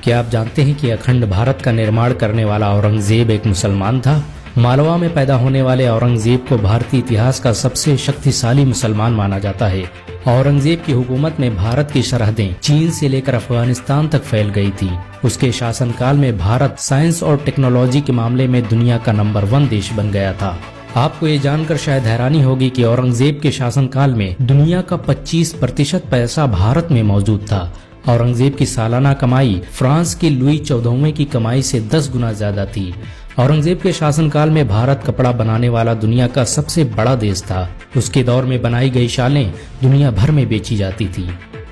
क्या आप जानते हैं कि अखंड भारत का निर्माण करने वाला औरंगजेब एक मुसलमान था? मालवा में पैदा होने वाले औरंगजेब को भारतीय इतिहास का सबसे शक्तिशाली मुसलमान माना जाता है। औरंगजेब की हुकूमत में भारत की सरहदें चीन से लेकर अफगानिस्तान तक फैल गई थी। उसके शासनकाल में भारत साइंस और टेक्नोलॉजी के मामले में दुनिया का नंबर 1 देश बन गया था। आपको ये जानकर शायद हैरानी होगी कि औरंगजेब के शासनकाल में दुनिया का 25% पैसा भारत में मौजूद था। औरंगजेब की सालाना कमाई फ्रांस के लुई 14वें की कमाई से 10 गुना ज्यादा थी। औरंगजेब के शासनकाल में भारत कपड़ा बनाने वाला दुनिया का सबसे बड़ा देश था। उसके दौर में बनाई गई शालें दुनिया भर में बेची जाती थी।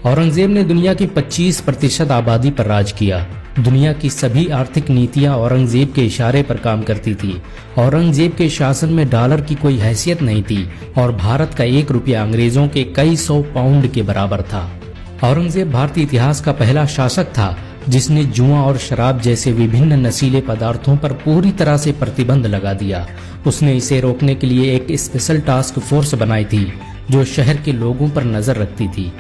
औरंगजेब ने दुनिया की 25% आबादी पर राज किया। दुनिया की सभी आर्थिक नीतियां औरंगजेब के इशारे पर काम करती थी। औरंगजेब के शासन में डॉलर की कोई हैसियत नहीं थी और भारत का 1 रुपया अंग्रेजों के कई 100 पाउंड के बराबर था। औरंगजेब भारतीय इतिहास का पहला शासक था जिसने जुआ और शराब जैसे विभिन्न नशीले पदार्थों पर पूरी तरह से प्रतिबंध लगा दिया। उसने इसे रोकने के लिए एक स्पेशल टास्क फोर्स बनाई थी जो शहर के लोगों पर नजर रखती थी।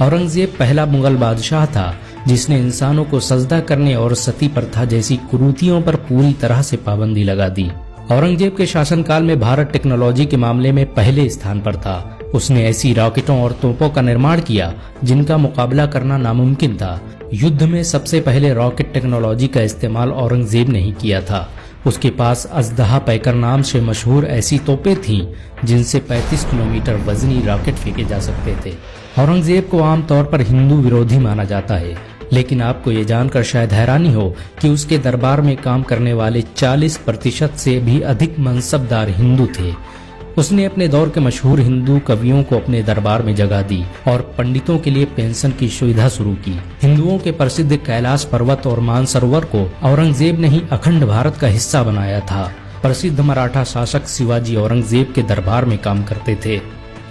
औरंगजेब पहला मुगल बादशाह था जिसने इंसानों को सजदा करने और सती प्रथा जैसी कुरीतियों पर पूरी तरह से पाबंदी लगा दी। औरंगजेब के शासनकाल में भारत टेक्नोलॉजी के मामले में पहले स्थान पर था। उसने ऐसी रॉकेटों और तोपों का निर्माण किया जिनका मुकाबला करना नामुमकिन था। युद्ध में सबसे पहले रॉकेट टेक्नोलॉजी का इस्तेमाल औरंगजेब ने ही किया था। उसके पास अजदहा पैकर नाम से मशहूर ऐसी तोपें थीं जिनसे 35 किलोमीटर वजनी रॉकेट फेंके जा सकते थे। औरंगजेब को आमतौर पर हिंदू विरोधी माना जाता है, लेकिन आपको ये जानकर शायद हैरानी हो कि उसके दरबार में काम करने वाले 40% से भी अधिक मनसबदार हिंदू थे। उसने अपने दौर के मशहूर हिंदू कवियों को अपने दरबार में जगह दी और पंडितों के लिए पेंशन की सुविधा शुरू की। हिंदुओं के प्रसिद्ध कैलाश पर्वत और मानसरोवर को औरंगजेब ने ही अखंड भारत का हिस्सा बनाया था। प्रसिद्ध मराठा शासक शिवाजी औरंगजेब के दरबार में काम करते थे।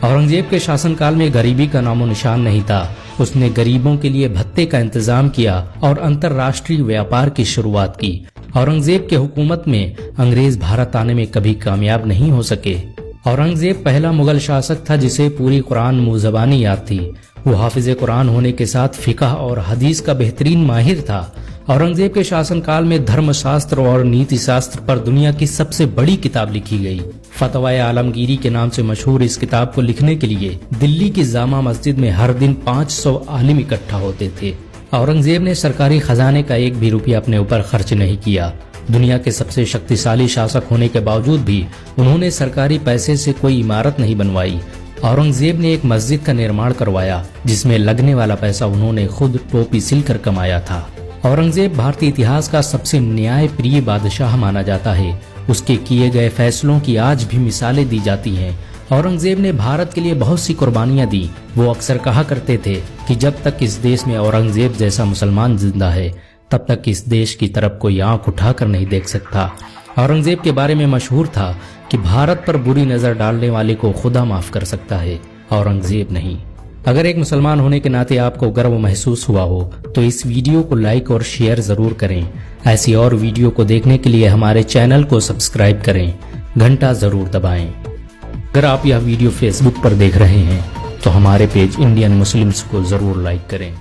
औरंगजेब के शासनकाल में गरीबी का नामो निशान नहीं था। उसने गरीबों के लिए भत्ते का इंतजाम किया और अंतर्राष्ट्रीय व्यापार की शुरुआत की। औरंगजेब के हुकूमत में अंग्रेज भारत आने में कभी कामयाब नहीं हो सके। औरंगजेब पहला मुगल शासक था जिसे पूरी कुरान मुंह ज़बानी याद थी। वो हाफिज कुरान होने के साथ फिकह और हदीस का बेहतरीन माहिर था। औरंगजेब के शासनकाल में धर्मशास्त्र और नीति शास्त्र पर दुनिया की सबसे बड़ी किताब लिखी गई। फतवाए आलमगीरी के नाम से मशहूर इस किताब को लिखने के लिए दिल्ली की जामा मस्जिद में हर दिन 500 आलिम इकट्ठा होते थे। औरंगजेब ने सरकारी खजाने का 1 भी रुपया अपने ऊपर खर्च नहीं किया। दुनिया के सबसे शक्तिशाली शासक होने के बावजूद भी उन्होंने सरकारी पैसे से कोई इमारत नहीं बनवाई। औरंगजेब ने एक मस्जिद का निर्माण करवाया जिसमें लगने वाला पैसा उन्होंने खुद टोपी सिलकर कमाया था। औरंगजेब भारतीय इतिहास का सबसे न्याय प्रिय बादशाह माना जाता है। उसके किए गए फैसलों की आज भी मिसालें दी जाती हैं। औरंगजेब ने भारत के लिए बहुत सी कुर्बानियां दी। वो अक्सर कहा करते थे कि जब तक इस देश में औरंगजेब जैसा मुसलमान जिंदा है तब तक इस देश की तरफ कोई आंख उठाकर नहीं देख सकता। औरंगजेब के बारे में मशहूर था कि भारत पर बुरी नजर डालने वाले को खुदा माफ कर सकता है, औरंगजेब नहीं। अगर एक मुसलमान होने के नाते आपको गर्व महसूस हुआ हो तो इस वीडियो को लाइक और शेयर जरूर करें। ऐसी और वीडियो को देखने के लिए हमारे चैनल को सब्सक्राइब करें, घंटा जरूर दबाएं। अगर आप यह वीडियो फेसबुक पर देख रहे हैं तो हमारे पेज इंडियन मुस्लिम्स को जरूर लाइक करें।